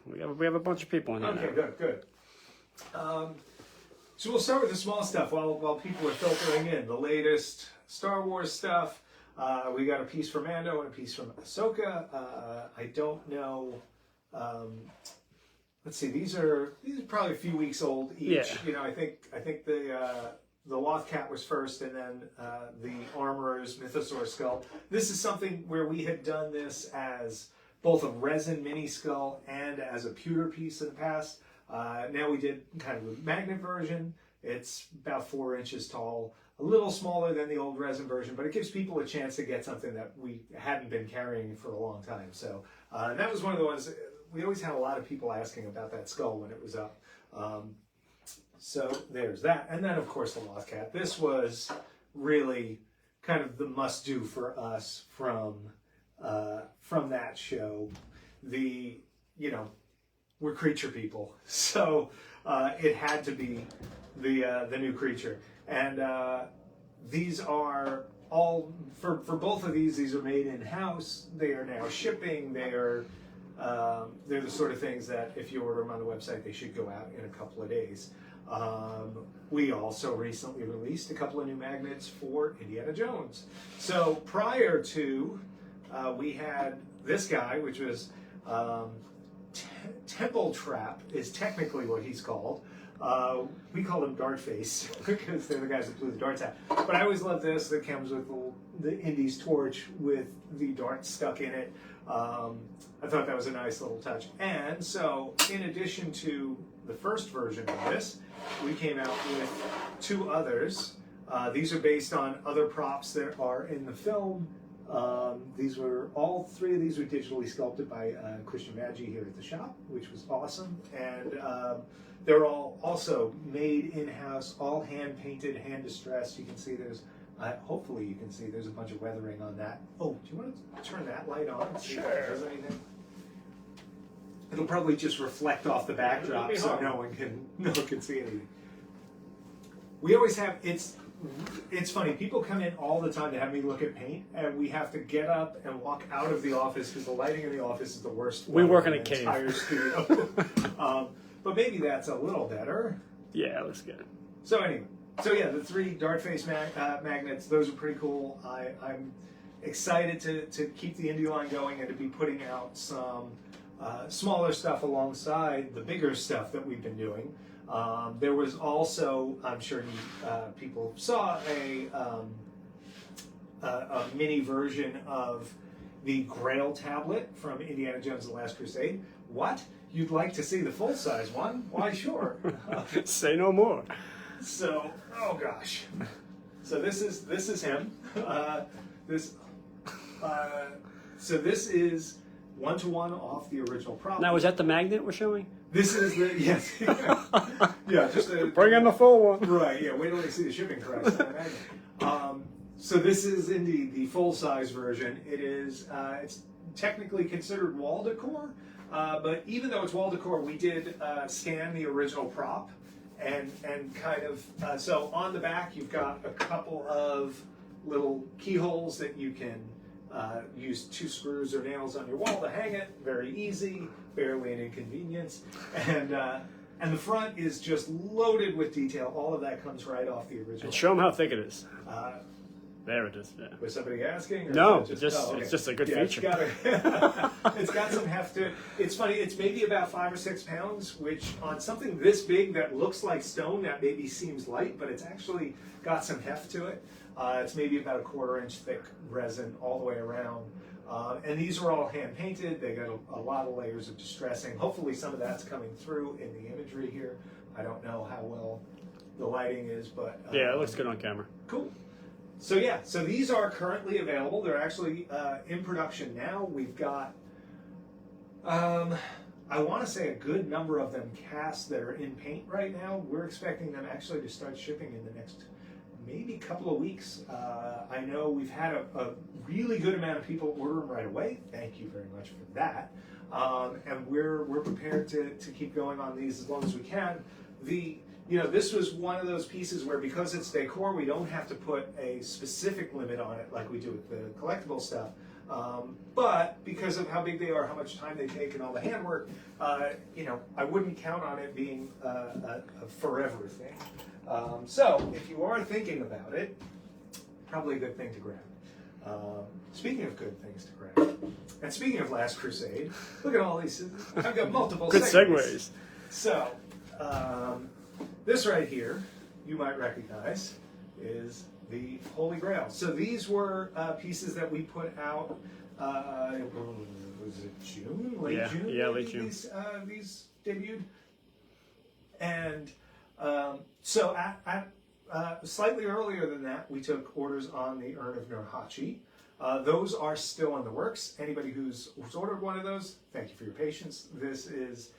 We have a bunch of people in here. Okay, now. good. So we'll start with the small stuff while people are filtering in. The latest Star Wars stuff. We got a piece from Mando and a piece from Ahsoka. I don't know. Let's see. These are probably a few weeks old each. Yeah. You know, I think the Loth Cat was first, and then the Armorer's Mythosaur skull. This is something where we had done this as both a resin mini skull and as a pewter piece in the past. Now we did kind of a magnet version. It's about 4 inches tall, a little smaller than the old resin version, but it gives people a chance to get something that we hadn't been carrying for a long time. So that was one of the ones, we always had a lot of people asking about that skull when it was up. So there's that. And then, of course, the Loth Cat. This was really kind of the must-do for us from that show. We're creature people, so it had to be the new creature. And these are all, for both of these are made in-house. They are now shipping. They're the sort of things that if you order them on the website, they should go out in a couple of days. We also recently released a couple of new magnets for Indiana Jones. So prior to, we had this guy, which was Temple Trap is technically what he's called. We call him Dartface because they're the guys that blew the darts out. But I always love this that comes with the Indy's torch with the darts stuck in it. I thought that was a nice little touch. And so, in addition to the first version of this, we came out with 2 others. These are based on other props that are in the film. All 3 of these were digitally sculpted by Christian Maggi here at the shop, which was awesome. And they're all also made in-house, all hand-painted, hand-distressed. You can see hopefully you can see there's a bunch of weathering on that. Oh, do you want to turn that light on? See if it does anything? It'll probably just reflect off the backdrop so no one can see anything. We always have, it's funny, people come in all the time to have me look at paint, and we have to get up and walk out of the office because the lighting in the office is the worst. We work in a cave. Entire studio. But maybe that's a little better. Yeah, looks good. So anyway, the 3 Dartface magnets, those are pretty cool. I'm excited to keep the indie line going and to be putting out some smaller stuff alongside the bigger stuff that we've been doing. There was also, I'm sure people saw a mini version of the Grail tablet from Indiana Jones and the Last Crusade. What? You'd like to see the full-size one? Why, sure. Say no more. So, oh gosh. So this is him. So this is 1-to-1 off the original prop. Now, is that the magnet we're showing? This is the, yes. Yeah, just bring in the full one. Right, yeah, wait till you see the shipping price. So this is indeed the full-size version. It is, it's technically considered wall decor, but even though it's wall decor, we did scan the original prop and kind of, so on the back you've got a couple of little keyholes that you can use 2 screws or nails on your wall to hang it. Very easy, barely an inconvenience. And the front is just loaded with detail. All of that comes right off the original. And show them how thick it is. There it is. Yeah. Was somebody asking? No, okay. It's just a good feature. It's got some heft to it. It's funny, it's maybe about 5 or 6 pounds, which on something this big that looks like stone, that maybe seems light, but it's actually got some heft to it. It's maybe about a 1/4 inch thick resin all the way around. And these are all hand painted. They got a lot of layers of distressing. Hopefully some of that's coming through in the imagery here. I don't know how well the lighting is, but... yeah, it looks good on camera. Cool. So yeah, so these are currently available. They're actually in production now. We've got, I want to say a good number of them cast that are in paint right now. We're expecting them actually to start shipping in the next maybe couple of weeks. I know we've had a really good amount of people order them right away. Thank you very much for that. And we're prepared to keep going on these as long as we can. This was one of those pieces where because it's decor, we don't have to put a specific limit on it like we do with the collectible stuff. But because of how big they are, how much time they take, and all the handwork, I wouldn't count on it being a forever thing. So if you are thinking about it, probably a good thing to grab. Speaking of good things to grab, and speaking of Last Crusade, look at all these. I've got multiple Good segues. segues. So, this right here, you might recognize, is the Holy Grail. So these were pieces that we put out, was it June? Late June? Yeah, late June. These debuted. And so slightly earlier than that, we took orders on the Urn of Nurhaci. Those are still in the works. Anybody who's ordered one of those, thank you for your patience. This is,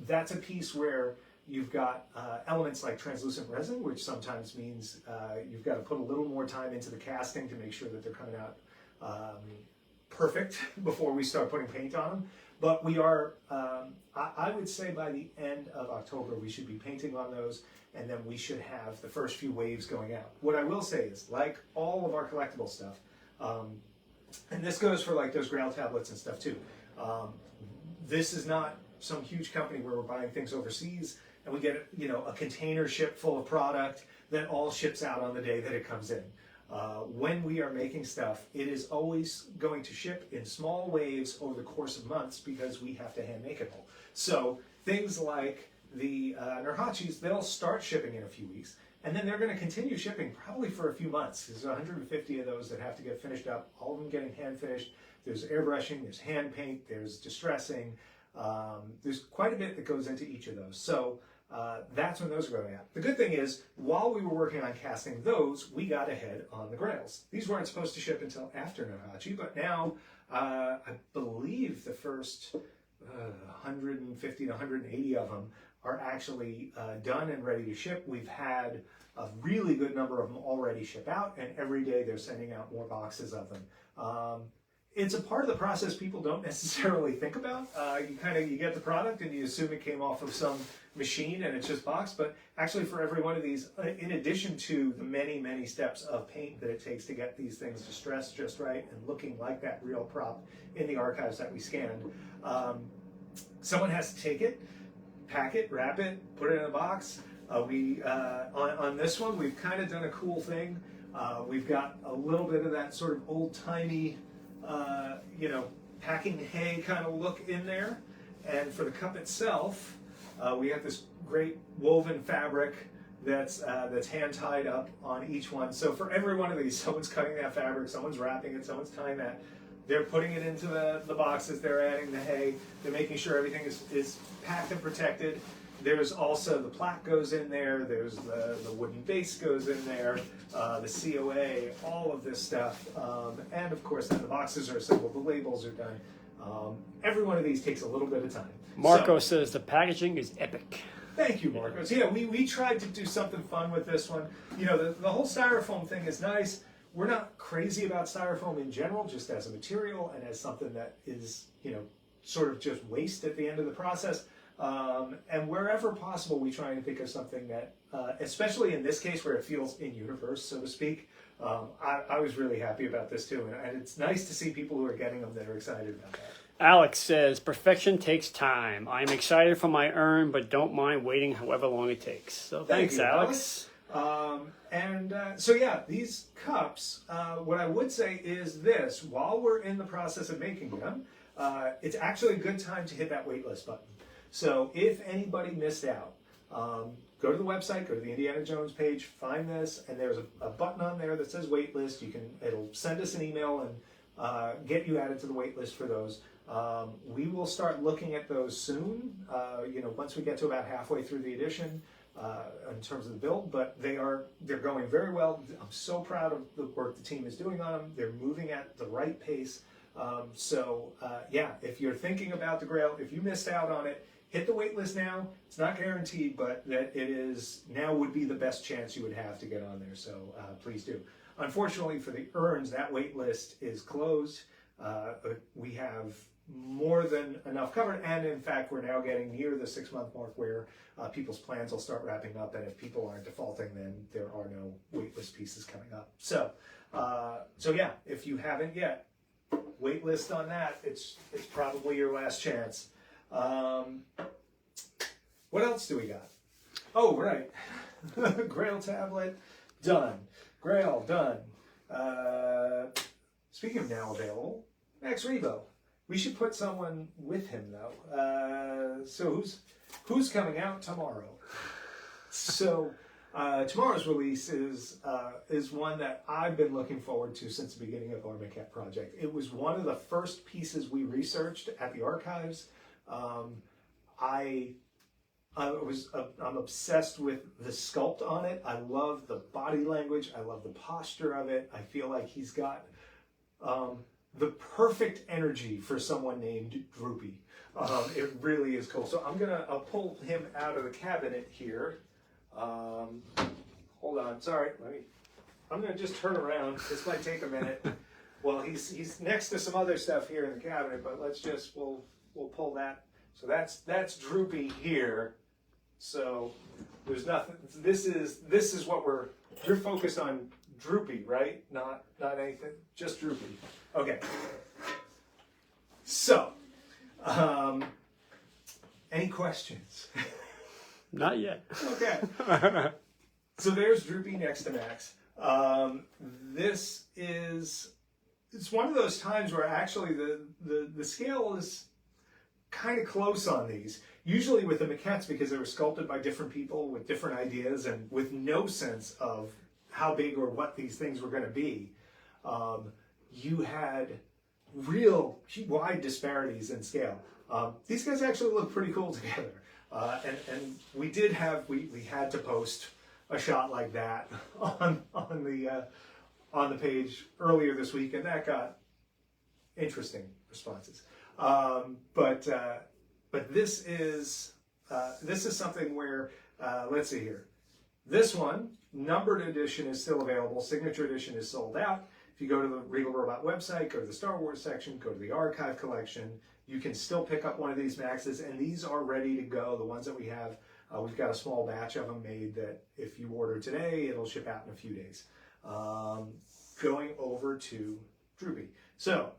that's a piece where you've got elements like translucent resin, which sometimes means you've got to put a little more time into the casting to make sure that they're coming out perfect before we start putting paint on them. But we are, I would say by the end of October, we should be painting on those, and then we should have the first few waves going out. What I will say is, like all of our collectible stuff, and this goes for like those Grail tablets and stuff too, this is not some huge company where we're buying things overseas and we get a container ship full of product that all ships out on the day that it comes in. When we are making stuff, it is always going to ship in small waves over the course of months because we have to hand make it all. So things like the Nurhacis, they'll start shipping in a few weeks, and then they're going to continue shipping probably for a few months. There's 150 of those that have to get finished up, all of them getting hand finished. There's airbrushing, there's hand paint, there's distressing. There's quite a bit that goes into each of those. So that's when those are going out. The good thing is, while we were working on casting those, we got ahead on the Grails. These weren't supposed to ship until after Nurhaci, but now I believe the first 150 to 180 of them are actually done and ready to ship. We've had a really good number of them already ship out, and every day they're sending out more boxes of them. It's a part of the process people don't necessarily think about. You get the product and you assume it came off of some machine and it's just boxed, but actually for every one of these, in addition to the many, many steps of paint that it takes to get these things distressed just right and looking like that real prop in the archives that we scanned, someone has to take it, pack it, wrap it, put it in a box. On this one, we've kind of done a cool thing. We've got a little bit of that sort of old-timey packing hay kind of look in there. And for the cup itself, we have this great woven fabric that's hand tied up on each one. So for every one of these, someone's cutting that fabric, someone's wrapping it, someone's tying that. They're putting it into the boxes, they're adding the hay, they're making sure everything is packed and protected. There's also the plaque goes in there, there's the wooden base goes in there, the COA, all of this stuff. And of course then the boxes are assembled, the labels are done. Every one of these takes a little bit of time. Marco says the packaging is epic. Thank you, Marcos. Yeah, we tried to do something fun with this one. The whole styrofoam thing is nice. We're not crazy about styrofoam in general, just as a material and as something that is, sort of just waste at the end of the process. And wherever possible, we try and think of something that, especially in this case where it feels in universe, so to speak. I was really happy about this too, and it's nice to see people who are getting them that are excited about that. Alex says, perfection takes time. I'm excited for my urn, but don't mind waiting however long it takes. So thanks, Alex. So yeah, these cups, what I would say is this: while we're in the process of making them, it's actually a good time to hit that waitlist button. So if anybody missed out, go to the website, go to the Indiana Jones page, find this, and there's a button on there that says waitlist. It'll send us an email and get you added to the waitlist for those. We will start looking at those soon, once we get to about halfway through the edition. In terms of the build, but they're going very well. I'm so proud of the work the team is doing on them. They're moving at the right pace. Yeah, if you're thinking about the Grail, if you missed out on it, hit the wait list now. It's not guaranteed, but that it is now would be the best chance you would have to get on there. So please do. Unfortunately for the urns, that wait list is closed. We have more than enough covered, and in fact we're now getting near the 6-month mark where people's plans will start wrapping up, and if people aren't defaulting, then there are no waitlist pieces coming up. So yeah, if you haven't yet, wait list on that. It's probably your last chance. What else do we got? Oh, right. Grail tablet, done. Grail, done. Speaking of now available, Max Rebo. We should put someone with him though. So who's coming out tomorrow? So tomorrow's release is one that I've been looking forward to since the beginning of our Maquette project. It was one of the first pieces we researched at the archives. I'm obsessed with the sculpt on it. I love the body language. I love the posture of it. I feel like he's got the perfect energy for someone named Droopy. It really is cool. So I'll pull him out of the cabinet here. Hold on, sorry. I'm gonna just turn around. This might take a minute. Well, he's next to some other stuff here in the cabinet, but we'll pull that. So that's Droopy here. So there's nothing. This is what you're focused on. Droopy, right? Not anything. Just Droopy. Okay. So, any questions? Not yet. Okay. So there's Droopy next to Max. It's one of those times where actually the scale is kind of close on these. Usually with the maquettes, because they were sculpted by different people with different ideas and with no sense of how big or what these things were going to be, you had real wide disparities in scale. These guys actually look pretty cool together. And we had to post a shot like that on the page earlier this week, and that got interesting responses. But this is something where let's see here. This one, numbered edition, is still available. Signature edition is sold out. If you go to the Regal Robot website, go to the Star Wars section, go to the archive collection, you can still pick up one of these Maxes, and these are ready to go. The ones that we have, we've got a small batch of them made that if you order today, it'll ship out in a few days. Going over to Droopy. So,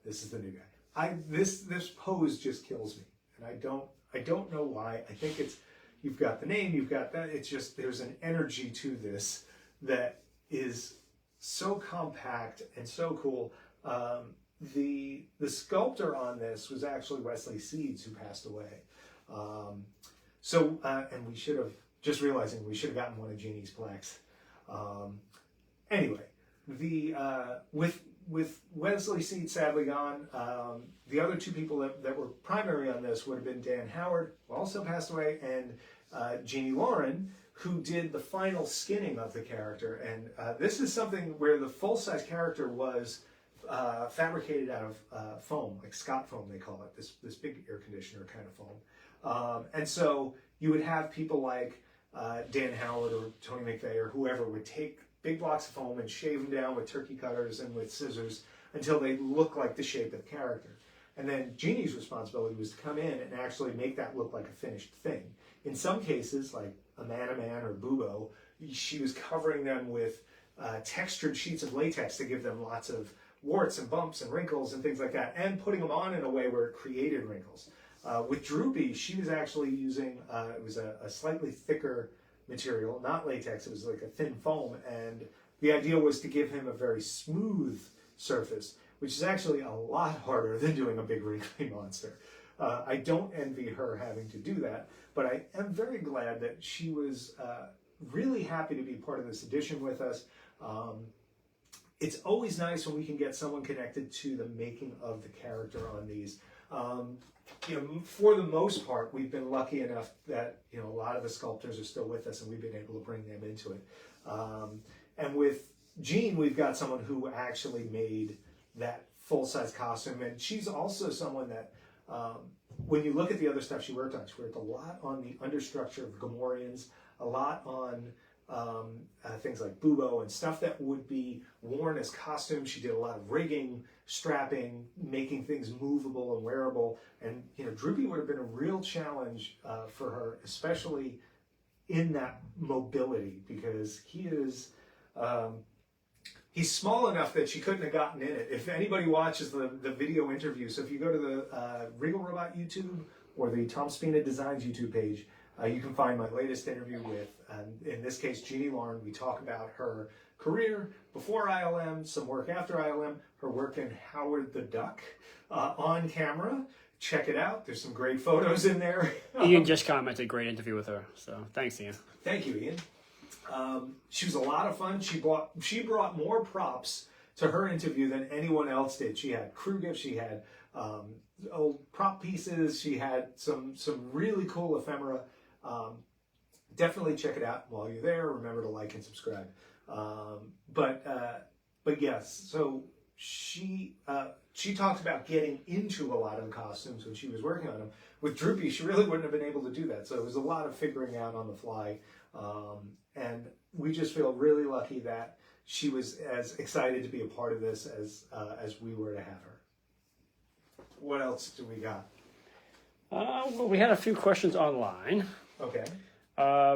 this is the new guy. This pose just kills me, and I don't know why. I think you've got the name, you've got that. It's just there's an energy to this that is so compact and so cool. The sculptor on this was actually Wesley Seeds, who passed away. And we should have gotten one of Jeannie's plaques. Anyway, with Wesley Seed sadly gone, the other two people that were primary on this would have been Dan Howard, who also passed away, and Jeannie Lauren, who did the final skinning of the character. And this is something where the full-size character was fabricated out of foam, like Scott foam they call it, this big air conditioner kind of foam. And so you would have people like Dan Howard or Tony McVeigh or whoever would take big blocks of foam and shave them down with turkey cutters and with scissors until they look like the shape of the character. And then Jeannie's responsibility was to come in and actually make that look like a finished thing. In some cases, like a Man or Bubo, she was covering them with textured sheets of latex to give them lots of warts and bumps and wrinkles and things like that, and putting them on in a way where it created wrinkles. With Droopy, she was actually using, it was a slightly thicker material, not latex, it was like a thin foam, and the idea was to give him a very smooth surface, which is actually a lot harder than doing a big wrinkly monster. I don't envy her having to do that, but I am very glad that she was really happy to be part of this edition with us. It's always nice when we can get someone connected to the making of the character on these. For the most part, we've been lucky enough that a lot of the sculptors are still with us, and we've been able to bring them into it. And with Jean, we've got someone who actually made that full-size costume, and she's also someone that, when you look at the other stuff she worked on a lot on the understructure of Gamorreans, a lot on things like Bubo and stuff that would be worn as costumes. She did a lot of rigging, strapping, making things movable and wearable. And Droopy would have been a real challenge for her, especially in that mobility, because he is He's small enough that she couldn't have gotten in it. If anybody watches the video interview, so if you go to the Regal Robot YouTube or the Tom Spina Designs YouTube page, you can find my latest interview with, in this case, Jeannie Lauren. We talk about her career before ILM, some work after ILM, her work in Howard the Duck on camera. Check it out. There's some great photos in there. Ian just commented, great interview with her. So thanks, Ian. Thank you, Ian. She was a lot of fun. She brought more props to her interview than anyone else did. She had crew gifts. She had old prop pieces. She had some really cool ephemera. Definitely check it out while you're there. Remember to like and subscribe. But yes, so she talked about getting into a lot of the costumes when she was working on them. With Droopy, she really wouldn't have been able to do that. So it was a lot of figuring out on the fly. And we just feel really lucky that she was as excited to be a part of this as we were to have her. What else do we got? Well, we had a few questions online. Okay.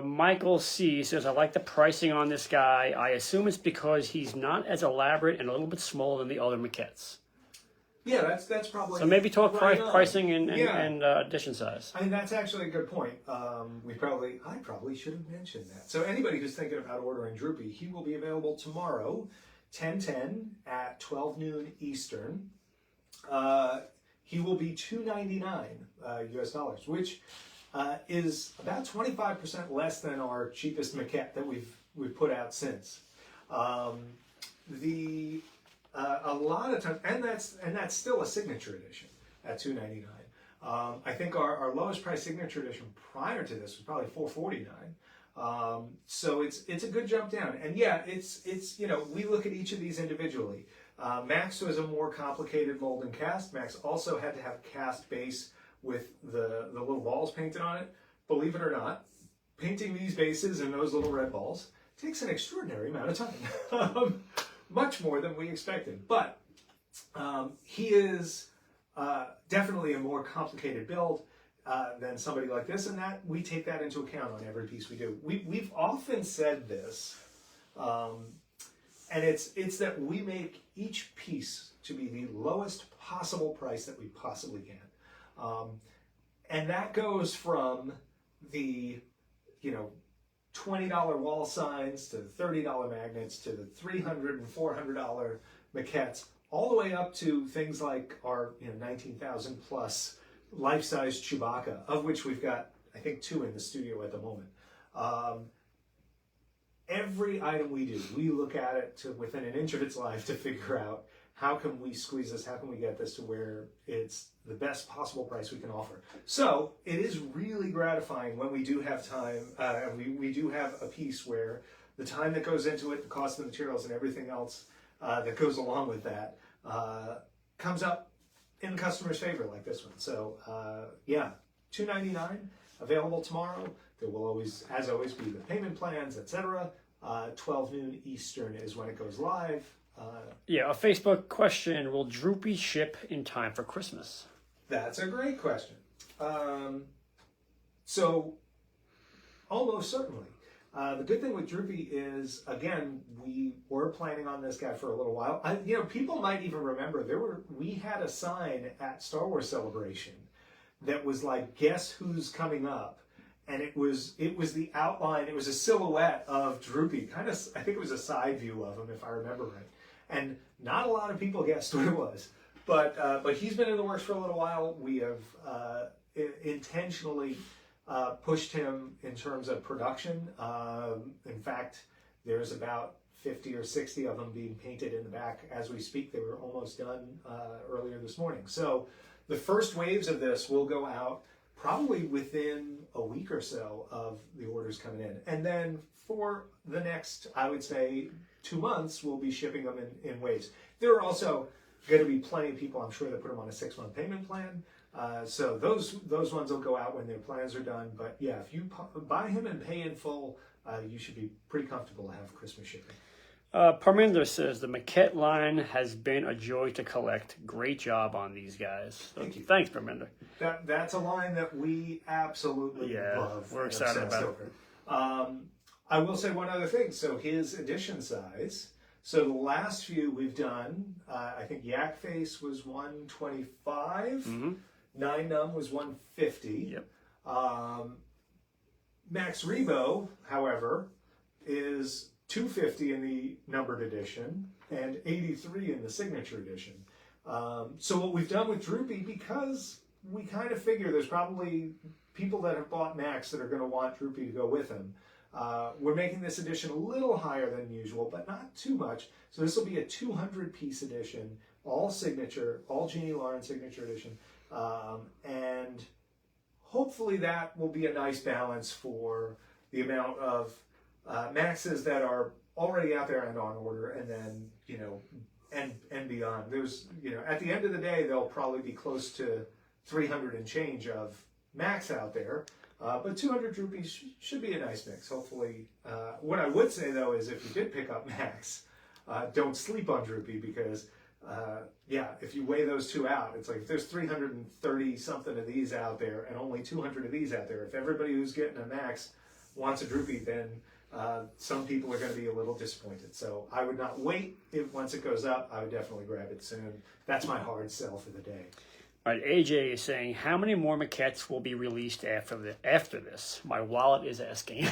Michael C. says, I like the pricing on this guy. I assume it's because he's not as elaborate and a little bit smaller than the other maquettes. Yeah, that's probably... So maybe talk right pricing and edition size. I mean, that's actually a good point. I probably should have mentioned that. So anybody who's thinking about ordering Droopy, he will be available tomorrow, 10/10 at 12 noon Eastern. He will be $299 US dollars, which is about 25% less than our cheapest maquette that we've put out since. A lot of times, and that's still a signature edition at $299. I think our lowest price signature edition prior to this was probably $449. So it's a good jump down. And yeah, it's we look at each of these individually. Max was a more complicated mold and cast. Max also had to have cast base with the little balls painted on it. Believe it or not, painting these bases and those little red balls takes an extraordinary amount of time. Much more than we expected. But he is definitely a more complicated build than somebody like this, and that we take that into account on every piece we do. We've often said this, and it's that we make each piece to be the lowest possible price that we possibly can. And that goes from the, $20 wall signs to the $30 magnets to the $300 and $400 maquettes, all the way up to things like our 19,000 plus life-size Chewbacca, of which we've got, I think, 2 in the studio at the moment. Every item we do, we look at it to within an inch of its life to figure out how can we squeeze this, how can we get this to where it's the best possible price we can offer. So it is really gratifying when we do have time, we do have a piece where the time that goes into it, the cost of the materials and everything else that goes along with that comes up in the customer's favor like this one. So yeah, $299 available tomorrow. There will always, as always, be the payment plans, etc. 12 noon Eastern is when it goes live. A Facebook question, will Droopy ship in time for Christmas? That's a great question. So, almost certainly. The good thing with Droopy is, again, we were planning on this guy for a little while. People might even remember we had a sign at Star Wars Celebration that was like, guess who's coming up? And it was the outline, it was a silhouette of Droopy, I think it was a side view of him, if I remember right. And not a lot of people guessed what it was. But he's been in the works for a little while. We have intentionally pushed him in terms of production. In fact, there's about 50 or 60 of them being painted in the back as we speak. They were almost done earlier this morning. So the first waves of this will go out probably within a week or so of the orders coming in. And then for the next, I would say, 2 months, we'll be shipping them in waves. There are also going to be plenty of people, I'm sure, that put them on a 6-month payment plan. So those ones will go out when their plans are done. But yeah, if you buy him and pay in full, you should be pretty comfortable to have Christmas shipping. Parminder says, the maquette line has been a joy to collect. Great job on these guys. So, thanks, Parminder. That's a line that we absolutely love. We're excited about it. I will say one other thing. So his edition size, So the last few we've done, I think Yak Face was 125, Nine Numb was 150. Yep. Max Rebo, however, is 250 in the numbered edition and 83 in the signature edition. So what we've done with Droopy, because we kind of figure there's probably people that have bought Max that are going to want Droopy to go with him. We're making this edition a little higher than usual, but not too much. So this will be a 200-piece edition, all signature, all Jeannie Lauren signature edition. And hopefully that will be a nice balance for the amount of Maxes that are already out there and on order, and then, you know, and beyond. There's, you know, at the end of the day, there'll probably be close to 300 and change of Max out there. But 200 Droopies should be a nice mix, hopefully. What I would say, though, is if you did pick up Max, don't sleep on Droopy, because, yeah, if you weigh those two out, it's like if there's 330-something of these out there and only 200 of these out there, if everybody who's getting a Max wants a Droopy, then some people are going to be a little disappointed. So I would not wait. Once it goes up, I would definitely grab it soon. That's my hard sell for the day. All right, AJ is saying, how many more maquettes will be released after this? My wallet is asking.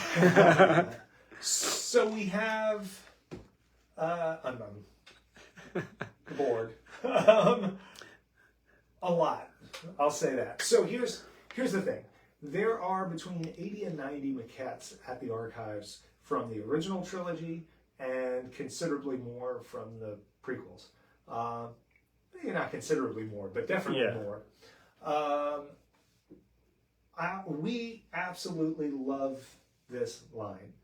So we have, I'm bored. A lot. I'll say that. So here's the thing. There are between 80 and 90 maquettes at the archives from the original trilogy and considerably more from the prequels. Not considerably more, but definitely more. We absolutely love this line.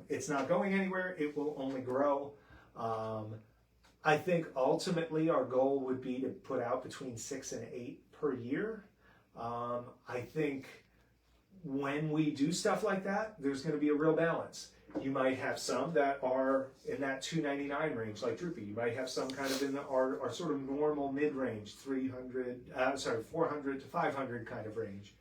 It's not going anywhere. It will only grow. I think ultimately our goal would be to put out between 6 and 8 per year. I think when we do stuff like that, there's going to be a real balance. You might have some that are in that $299 range, like Droopy. You might have some kind of in our sort of normal mid-range, 400 to 500 kind of range.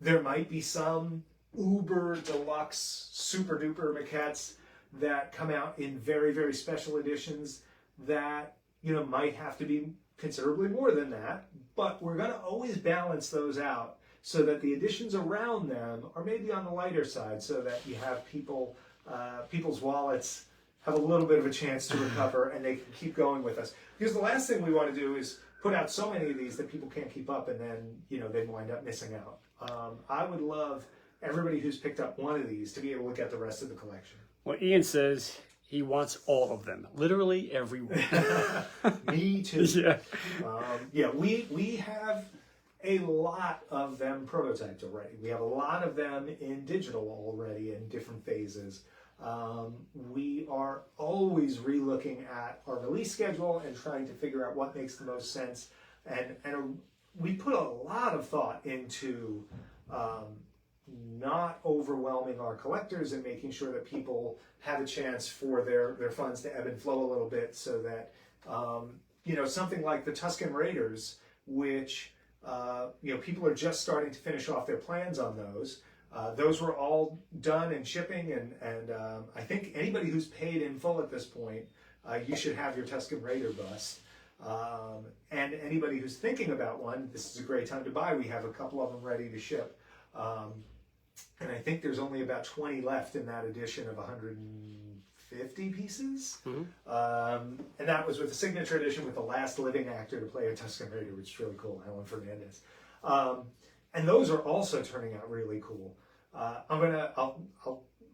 There might be some uber deluxe, super duper maquettes that come out in very, very special editions that, you know, might have to be considerably more than that. But we're going to always balance those out so that the editions around them are maybe on the lighter side, so that you have people's wallets have a little bit of a chance to recover and they can keep going with us. Because the last thing we want to do is put out so many of these that people can't keep up, and then, you know, they wind up missing out. I would love everybody who's picked up one of these to be able to get the rest of the collection. Well, Ian says he wants all of them, literally every one. Me too. Yeah. We have a lot of them prototyped already. We have a lot of them in digital already in different phases. We are always re-looking at our release schedule and trying to figure out what makes the most sense. And we put a lot of thought into not overwhelming our collectors and making sure that people have a chance for their funds to ebb and flow a little bit, so that, you know, something like the Tusken Raiders, which, you know, people are just starting to finish off their plans on those. Those were all done and shipping, and I think anybody who's paid in full at this point, you should have your Tusken Raider bust. And anybody who's thinking about one, this is a great time to buy. We have a couple of them ready to ship. And I think there's only about 20 left in that edition of 150 pieces. Mm-hmm. And that was with the signature edition with the last living actor to play a Tusken Raider, which is really cool, Alan Fernandez. And those are also turning out really cool.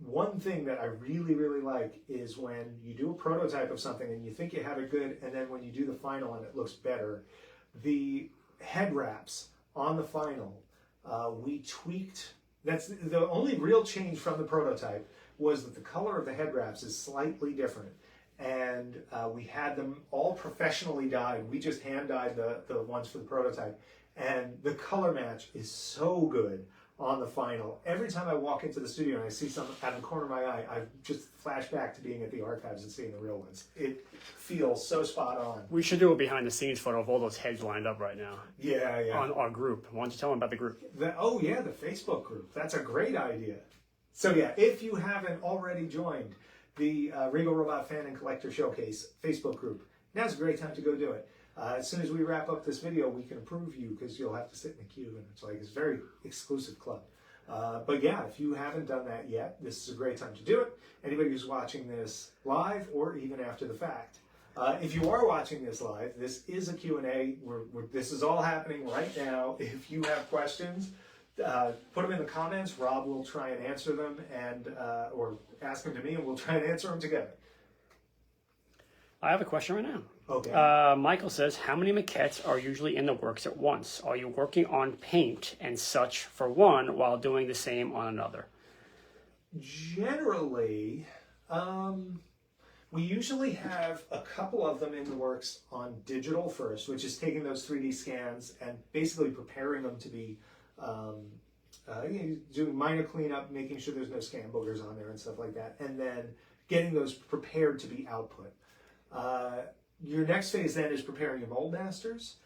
One thing that I really, really like is when you do a prototype of something and you think you have it good, and then when you do the final and it looks better, the head wraps on the final, we tweaked. That's the only real change from the prototype, was that the color of the head wraps is slightly different. And we had them all professionally dyed. We just hand dyed the ones for the prototype. And the color match is so good on the final. Every time I walk into the studio and I see something out of the corner of my eye, I just flash back to being at the archives and seeing the real ones. It feels so spot on. We should do a behind the scenes photo of all those heads lined up right now. Yeah. On our group. Why don't you tell them about the group? The Facebook group. That's a great idea. So yeah, if you haven't already joined, the Regal Robot Fan and Collector Showcase Facebook group. Now's a great time to go do it. As soon as we wrap up this video, we can approve you because you'll have to sit in a queue, and it's a very exclusive club. But yeah, if you haven't done that yet, this is a great time to do it. Anybody who's watching this live or even after the fact. If you are watching this live, this is a Q&A. This is all happening right now. If you have questions, put them in the comments. Rob will try and answer them, and or ask them to me, and we'll try and answer them together. I have a question right now. Okay. Michael says, how many maquettes are usually in the works at once? Are you working on paint and such for one while doing the same on another? Generally, we usually have a couple of them in the works on digital first, which is taking those 3D scans and basically preparing them to be doing minor cleanup, making sure there's no scan boogers on there and stuff like that, and then getting those prepared to be output. Your next phase then is preparing your mold masters.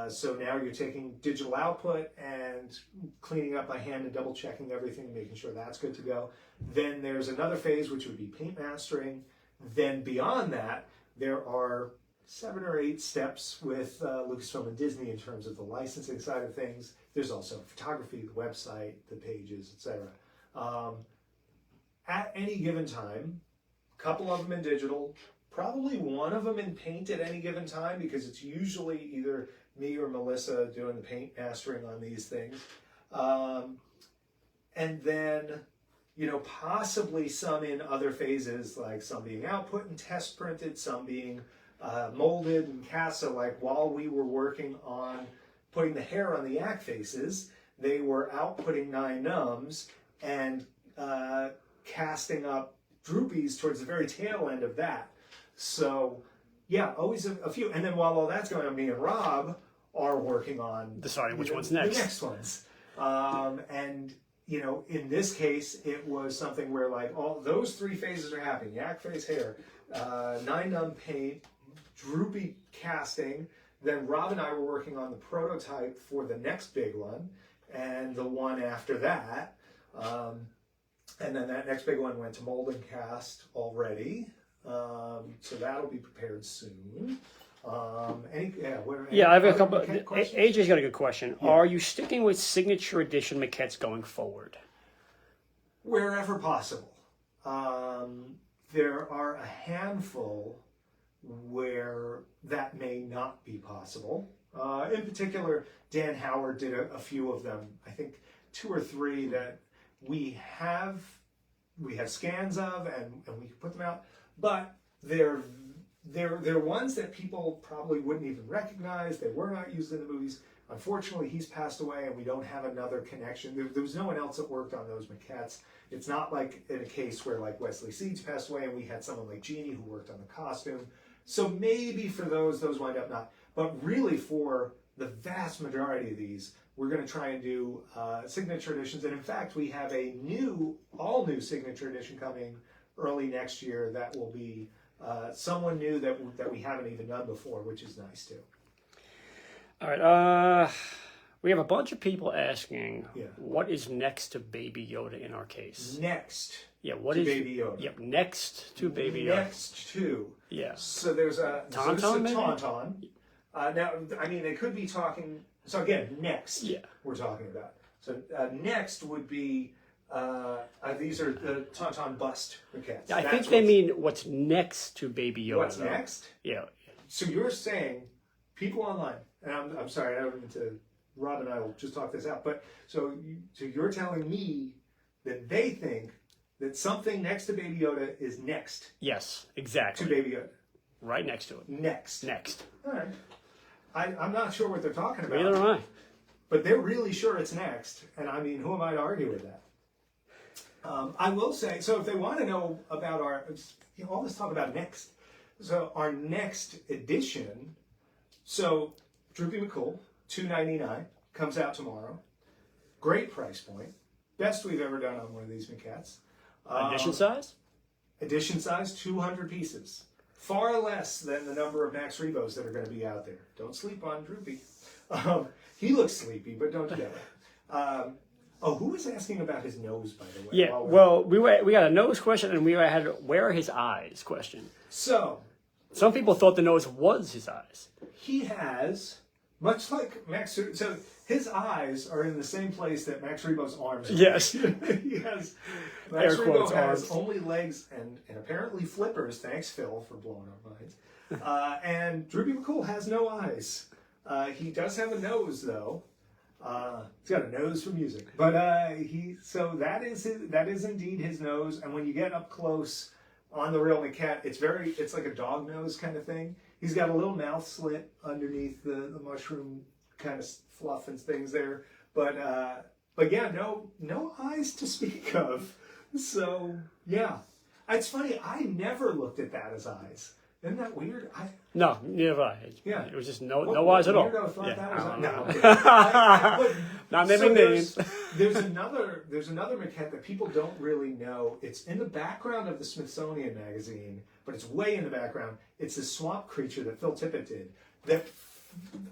So now you're taking digital output and cleaning up by hand and double checking everything, making sure that's good to go. Then there's another phase, which would be paint mastering. Then beyond that, there are 7 or 8 steps with Lucasfilm and Disney in terms of the licensing side of things. There's also photography, the website, the pages, etc. At any given time, a couple of them in digital, probably one of them in paint at any given time, because it's usually either me or Melissa doing the paint mastering on these things. And then, possibly some in other phases, like some being output and test printed, some being molded and cast. So like while we were working on putting the hair on the yak faces, they were outputting 9 nums and casting up Droopies towards the very tail end of that. So yeah, always a few. And then while all that's going on, me and Rob are working on deciding which one's next. The next ones. And in this case, it was something where like all those 3 phases are happening: yak face, hair, 9 num paint, Droopy casting. Then Rob and I were working on the prototype for the next big one, and the one after that. And then that next big one went to mold and cast already. So that'll be prepared soon. I have a couple. AJ's got a good question. Yeah. Are you sticking with signature edition maquettes going forward? Wherever possible. There are a handful where that may not be possible. In particular, Dan Howard did a few of them. I think 2 or 3 that we have scans of, and we can put them out. But they're ones that people probably wouldn't even recognize. They were not used in the movies. Unfortunately, he's passed away, and we don't have another connection. There was no one else that worked on those maquettes. It's not like in a case where like Wesley Seeds passed away, and we had someone like Jeannie who worked on the costume. So maybe for those wind up not. But really, for the vast majority of these, we're going to try and do signature editions. And in fact, we have a all new signature edition coming early next year that will be someone new that we haven't even done before, which is nice too. All right. We have a bunch of people asking, yeah, what is next to Baby Yoda in our case? Next. Yeah, what is Baby Yoda? Yep, next to Baby Yoda. Next to. Yeah. So there's a Tauntaun. Tauntaun. Now, I mean, they could be talking. So again, next. Yeah. We're talking about. So next would be. These are the Tauntaun bust maquettes. I think they mean what's next to Baby Yoda. What's next? Yeah. So you're saying people online, and I'm sorry, I don't mean to. Rob and I will just talk this out. But so you're telling me that they think that something next to Baby Yoda is next. Yes, exactly. To Baby Yoda. Right next to it. Next. All right. I'm not sure what they're talking about. Neither am I. But they're really sure it's next. And I mean, who am I to argue with that? I will say, so if they want to know about all this talk about next. So our next edition, so Droopy McCool, $2.99, comes out tomorrow. Great price point. Best we've ever done on one of these maquettes. Edition size? Edition size, 200 pieces. Far less than the number of Max Rebos that are going to be out there. Don't sleep on Droopy. He looks sleepy, but don't do that. Oh, who was asking about his nose, by the way? Yeah, well, we got a nose question, and we had where are his eyes question. So, some people thought the nose was his eyes. He has, much like Max, so his eyes are in the same place that Max Rebo's arms are. Yes. He has, Max Air quotes, Rebo has arms. only legs and apparently flippers, thanks Phil for blowing our minds. And Droopy McCool has no eyes. He does have a nose though. He's got a nose for music. But so that is indeed his nose, and when you get up close on the real Maquette, it's like a dog nose kind of thing. He's got a little mouth slit underneath the mushroom kind of fluff and things there. But yeah, no eyes to speak of. So yeah. It's funny, I never looked at that as eyes. Isn't that weird? No, never. Yeah. It was just no eyes at all. Thought Yeah, that was I don't no. know. But- Not naming names. There's another Maquette that people don't really know. It's in the background of the Smithsonian magazine, but it's way in the background. It's this swamp creature that Phil Tippett did that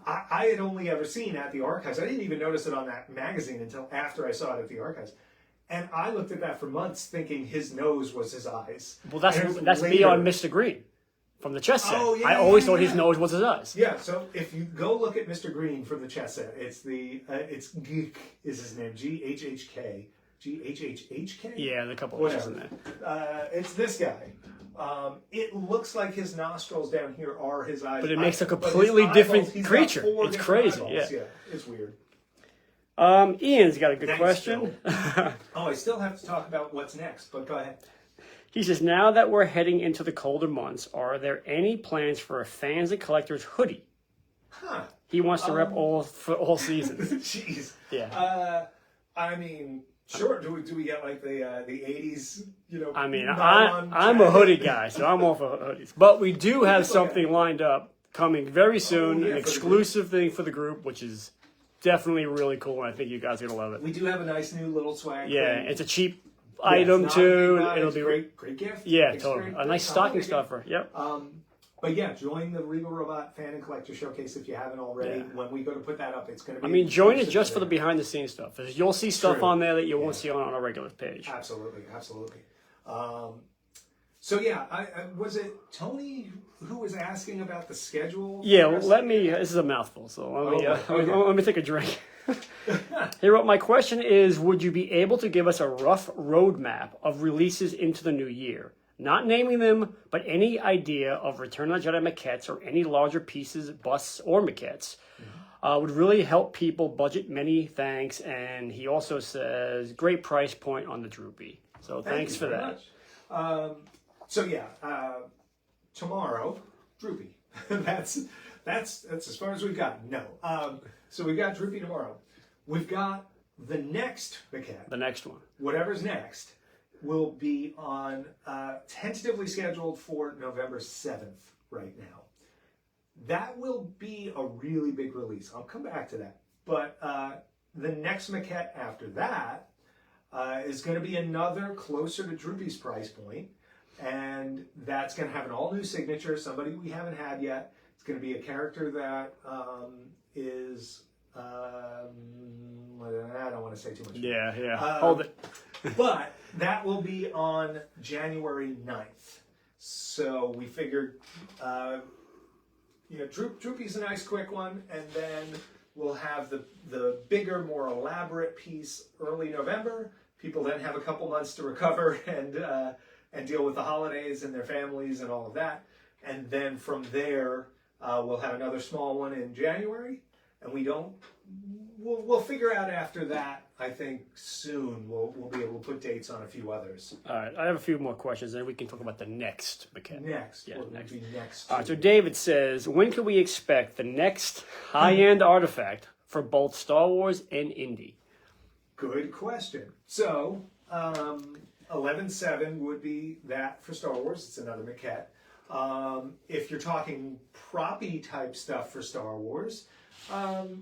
I had only ever seen at the archives. I didn't even notice it on that magazine until after I saw it at the archives. And I looked at that for months thinking his nose was his eyes. Well, that's later, me on Mr. Green from the chess set. Oh, yeah, I always yeah, thought his yeah. nose was his eyes. Yeah, so if you go look at Mr. Green from the chess set, it's Geek is his name, Ghhk. Ghhk? Yeah, the couple of Whatever. in there. It's this guy. It looks like his nostrils down here are his eyes. But it makes a but his completely eyeballs, different he's got creature. 4 It's different crazy, eyeballs. yeah. It's weird. Ian's got a good Thanks, question. Oh, I still have to talk about what's next, but go ahead. He says, now that we're heading into the colder months, are there any plans for a fans and collectors hoodie? Huh. He wants to rep for all seasons. Jeez. Yeah. I mean, sure. Do we get like the 80s? I mean, nylon I'm a jacket? hoodie guy, so I'm all for hoodies. But we do have something lined up coming very soon, yeah, an for the exclusive thing for the group, which is definitely really cool, and I think you guys are going to love it. We do have a nice new little swag. Yeah, thing. it's a cheap Yeah, item it's not a big too. buy, It'll it's be great gift. Yeah, It's totally. great A nice holiday stocking gift. stuffer. Yep. But yeah, join the Regal Robot Fan and Collector Showcase if you haven't already. Yeah. When we go to put that up, it's going to be. I mean, join it exclusive just to for the there. behind the scenes stuff. You'll see stuff True. on there that you won't Yeah. see on a regular page. Absolutely. So yeah, I was it Tony who was asking about the schedule? Yeah, let me. This is a mouthful, so let me take a drink. Hey, Rob, my question is: would you be able to give us a rough roadmap of releases into the new year? Not naming them, but any idea of Return of the Jedi maquettes or any larger pieces, busts, or maquettes would really help people budget. Many thanks. And he also says, great price point on the Droopy. So thanks for that. So yeah, tomorrow, Droopy. that's as far as we've got. No. So we've got Droopy tomorrow. We've got the next maquette. The next one. Whatever's next will be on tentatively scheduled for November 7th right now. That will be a really big release. I'll come back to that. But the next maquette after that is going to be another closer to Droopy's price point. And that's going to have an all-new signature, somebody we haven't had yet. It's going to be a character that is... I don't want to say too much. Yeah. Hold it. But that will be on January 9th. So we figured, Droopy's a nice quick one, and then we'll have the bigger, more elaborate piece early November. People then have a couple months to recover and deal with the holidays and their families and all of that. And then from there, we'll have another small one in January. And we'll figure out after that, I think soon, we'll be able to put dates on a few others. All right, I have a few more questions, and we can talk about the next maquette. Next. Yeah, What will next. be next? All right, so David says, when can we expect the next high-end artifact for both Star Wars and Indie? Good question. So, 11.7 would be that for Star Wars. It's another maquette. If you're talking proppy type stuff for Star Wars,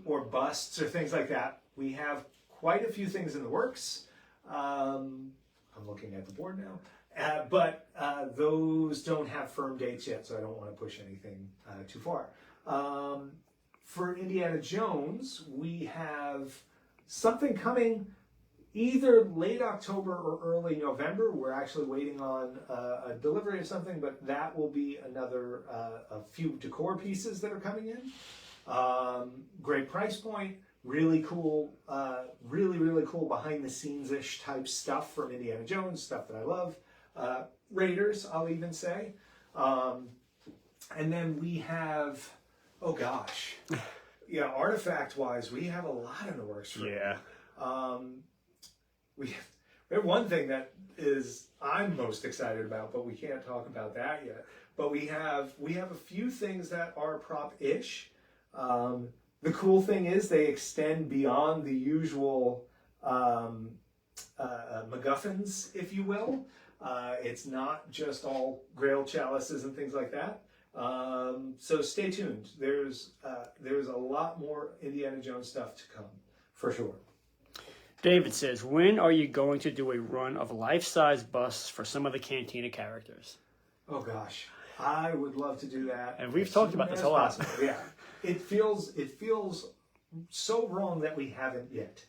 or busts or things like that, we have quite a few things in the works. I'm looking at the board now. But those don't have firm dates yet, so I don't want to push anything too far. For Indiana Jones, we have something coming either late October or early November. We're actually waiting on a delivery of something, but that will be another a few decor pieces that are coming in. Great price point, really cool, really cool behind the scenes-ish type stuff from Indiana Jones, stuff that I love. Raiders, I'll even say. And then we have, oh gosh, yeah, artifact-wise, we have a lot in the works. Yeah. We have one thing that is I'm most excited about, but we can't talk about that yet. But we have a few things that are prop-ish. The cool thing is they extend beyond the usual MacGuffins, if you will. It's not just all Grail chalices and things like that. So stay tuned. There's a lot more Indiana Jones stuff to come, for sure. David says, when are you going to do a run of life-size busts for some of the Cantina characters? Oh gosh, I would love to do that. And we've talked about this a lot. Yeah, it feels so wrong that we haven't yet.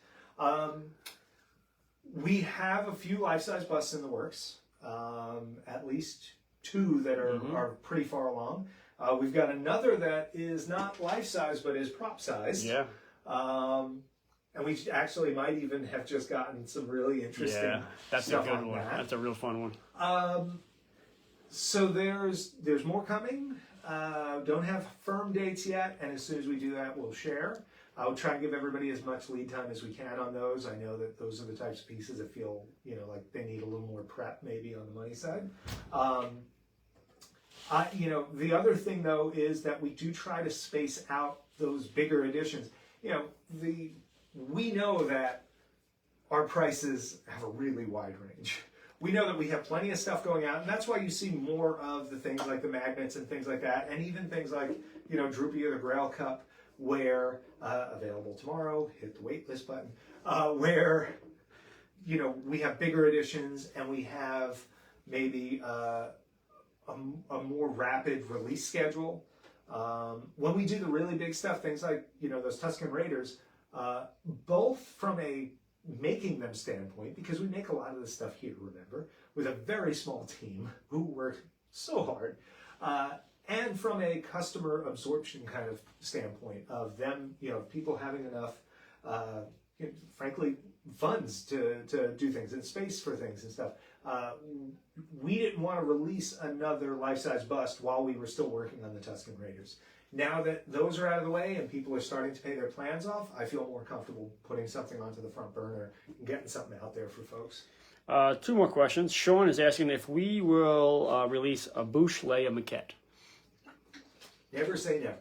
We have a few life-size busts in the works. At least 2 that are pretty far along. We've got another that is not life-size but is prop-sized. Yeah. And we actually might even have just gotten some really interesting that's stuff a good on one. that. That's a real fun one. So there's more coming. Don't have firm dates yet, and as soon as we do that, we'll share. I'll try and give everybody as much lead time as we can on those. I know that those are the types of pieces that feel, like they need a little more prep maybe on the money side. The other thing though is that we do try to space out those bigger editions. We know that our prices have a really wide range. We know that we have plenty of stuff going out, and that's why you see more of the things like the magnets and things like that, and even things like, Droopy or the Grail Cup, where, available tomorrow, hit the waitlist button, where, we have bigger editions and we have maybe a more rapid release schedule. When we do the really big stuff, things like, those Tusken Raiders, both from a making them standpoint, because we make a lot of this stuff here, remember, with a very small team who work so hard, and from a customer absorption kind of standpoint of them, people having enough, frankly, funds to do things and space for things and stuff. We didn't want to release another life-size bust while we were still working on the Tusken Raiders. Now that those are out of the way and people are starting to pay their plans off, I feel more comfortable putting something onto the front burner and getting something out there for folks. 2 more questions. Sean is asking if we will release a Bouche Leia maquette. Never say never.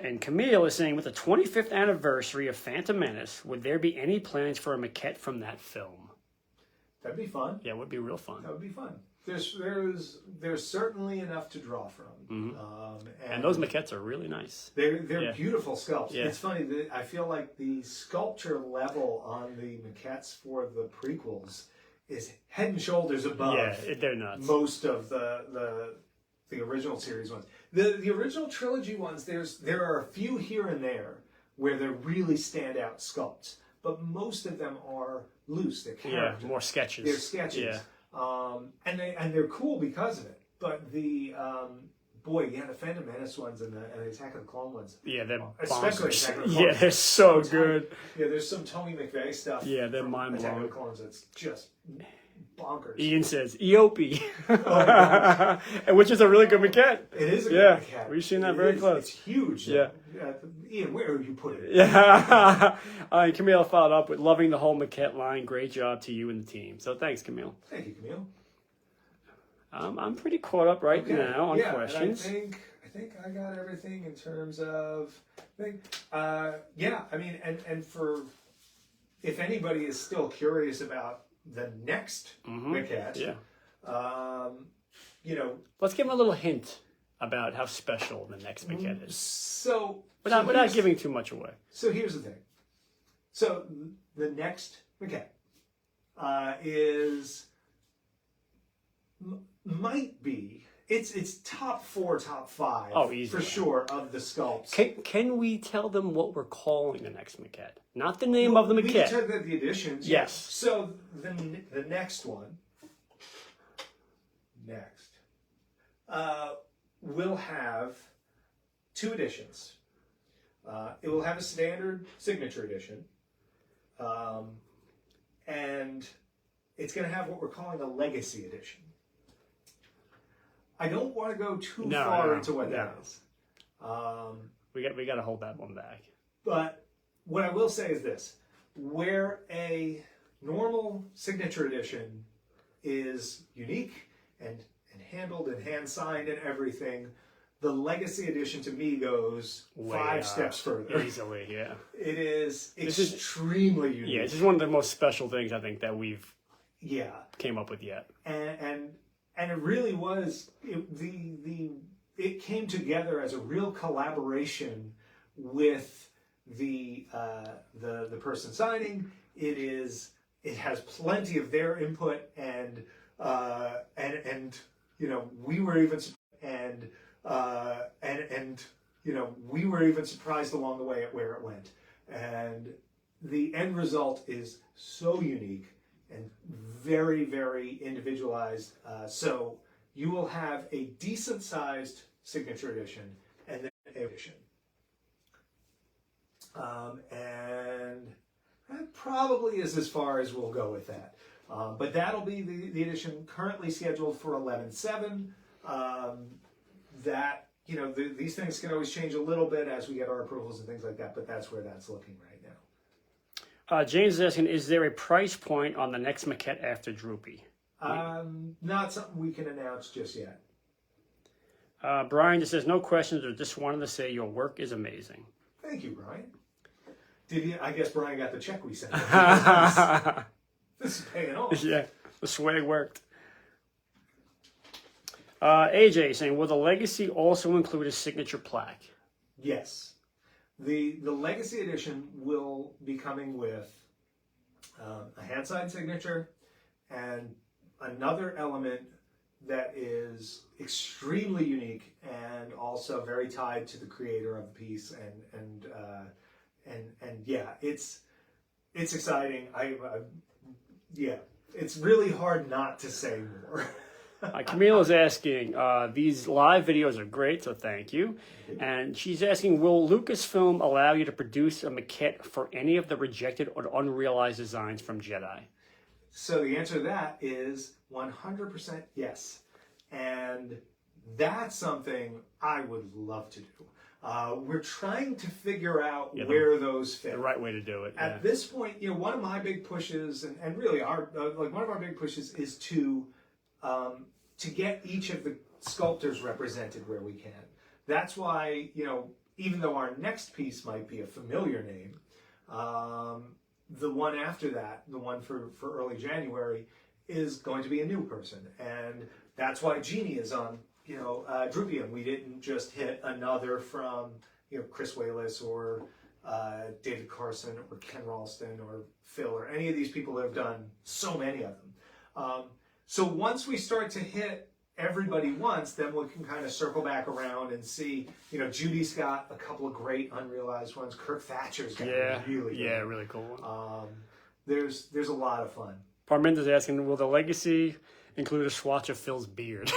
And Camille is saying, with the 25th anniversary of Phantom Menace, would there be any plans for a maquette from that film? That'd be fun. Yeah, it would be real fun. That would be fun. There's certainly enough to draw from. And those maquettes are really nice. They're beautiful sculpts. Yeah. It's funny that I feel like the sculpture level on the maquettes for the prequels is head and shoulders above. Yeah, they're nuts. Most of the original series ones. The original trilogy ones, there are a few here and there where they're really standout sculpts, but most of them are loose. They're characters. Yeah, more sketches. They're sketches. Yeah. And they're cool because of it. But the the Phantom Menace ones and the Attack of the Clone ones. Yeah, they're especially bonkers. Attack of the Clones. Yeah, they're so good. Yeah, there's some Tony McVeigh stuff. Yeah, they're from mind Attack of blowing. the Clones that's just bonkers. Ian says Eope, and which is a really good maquette. It is a good maquette. We've seen that very close. It's huge. Yeah. Ian, where are you putting it? Yeah. Camille followed up with loving the whole maquette line. Great job to you and the team. So thanks, Camille. Thank you, Camille. I'm pretty caught up now on questions. And I think I got everything in terms of and for if anybody is still curious about the next maquette, let's give them a little hint about how special the next maquette is. So without giving too much away. So here's the thing. So the next maquette might be It's top 4, top 5. Oh, easily. For sure, of the sculpts. Can we tell them what we're calling the next maquette? Not the name of the We maquette. can tell the editions. Yes. So the next one, will have 2 editions. It will have a standard signature edition, and it's going to have what we're calling a legacy edition. I don't want to go too far into what that is. We got to hold that one back. But what I will say is this: where a normal signature edition is unique and handled and hand signed and everything, the legacy edition to me goes 5 steps further. Easily, yeah. It is extremely unique. Yeah, this is one of the most special things I think that we've came up with yet. And it really was it came together as a real collaboration with the person signing. It has plenty of their input and you know, we were even we were even surprised along the way at where it went. And the end result is so unique and very, very individualized. So you will have a decent sized signature edition and then an edition. And that probably is as far as we'll go with that. But that'll be the edition currently scheduled for 11/7. That, you know, these things can always change a little bit as we get our approvals and things like that, but that's where that's looking right now. James is asking, is there a price point on the next maquette after Droopy? Not something we can announce just yet. Brian just says, no questions, or just wanted to say your work is amazing. Thank you, Brian. I guess Brian got the check we sent. This is paying off. Yeah, the swag worked. AJ saying, will the legacy also include a signature plaque? Yes. The legacy edition will be coming with a hand-signed signature and another element that is extremely unique and also very tied to the creator of the piece. And yeah, it's exciting. Yeah, it's really hard not to say more. Camille is asking, these live videos are great, so thank you. And she's asking, will Lucasfilm allow you to produce a maquette for any of the rejected or unrealized designs from Jedi? So the answer to that is 100% yes. And that's something I would love to do. We're trying to figure out where those fit. The right way to do it. At this point, you know, one of my big pushes, and really one of our big pushes is to get each of the sculptors represented where we can. That's why, you know, even though our next piece might be a familiar name, the one after that, the one for early January, is going to be a new person. And that's why Jeannie is on, you know, Droopy. And we didn't just hit another from, you know, Chris Wayless or David Carson or Ken Ralston or Phil or any of these people that have done so many of them. So once we start to hit everybody once, then we can kind of circle back around and see, you know, Judy's got a couple of great unrealized ones. Kirk Thatcher's got really good. Really cool one. There's a lot of fun. Parminda's asking, will the legacy include a swatch of Phil's beard?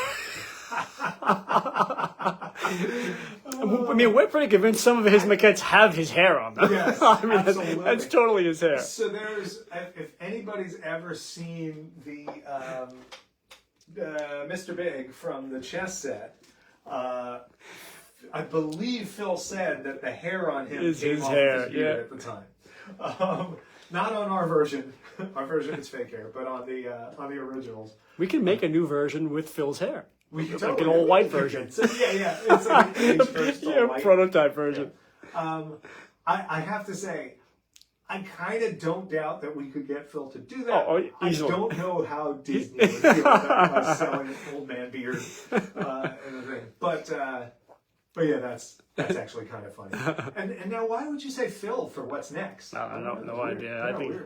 I mean, we're pretty convinced some of his maquettes have his hair on them. Yes, I mean, absolutely. That's totally his hair. So if anybody's ever seen the Mr. Big from the chess set, I believe Phil said that the hair on him is came his off hair, his beard at the time. Not on our version. Our version is fake hair, but on the originals. We can make a new version with Phil's hair. We can like an old white version. So, yeah, it's like an aged white. Prototype version. Yeah. I have to say, I kind of don't doubt that we could get Phil to do that. I don't know how Disney would feel about us selling an old man beard and everything. But yeah, that's actually kind of funny. And now, why would you say Phil for what's next? No idea. I think.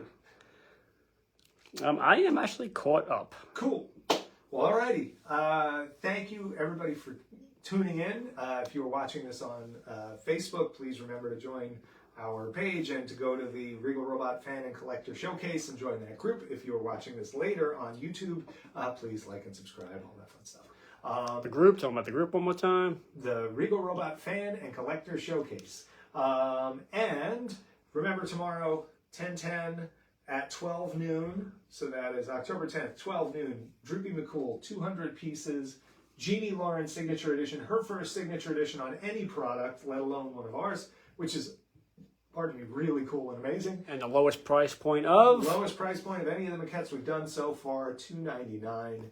I am actually caught up. Cool. Well, alrighty. Thank you, everybody, for tuning in. If you are watching this on Facebook, please remember to join our page and to go to the Regal Robot Fan and Collector Showcase and join that group. If you are watching this later on YouTube, please like and subscribe, all that fun stuff. The group, talking about the group one more time. The Regal Robot Fan and Collector Showcase. And remember tomorrow, 10/10 at 12 noon. So that is October 10th, 12 noon. Droopy McCool, 200 pieces. Jeannie Lauren Signature Edition, her first Signature Edition on any product, let alone one of ours, which is, pardon me, really cool and amazing. And the lowest price point of? Lowest price point of any of the maquettes we've done so far, $2.99.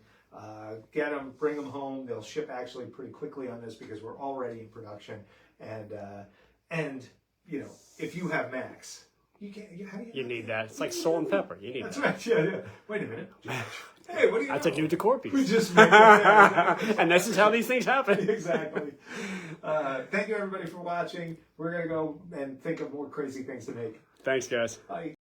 Get them, bring them home. They'll ship actually pretty quickly on this because we're already in production. And you know, if you have Macs, you can't. You need that. It's like salt and pepper. You need That's that. right. Yeah. Wait a minute. Hey, what do you? I took you to Corpies. We just made that. And this is how these things happen. Exactly. Thank you, everybody, for watching. We're gonna go and think of more crazy things to make. Thanks, guys. Bye.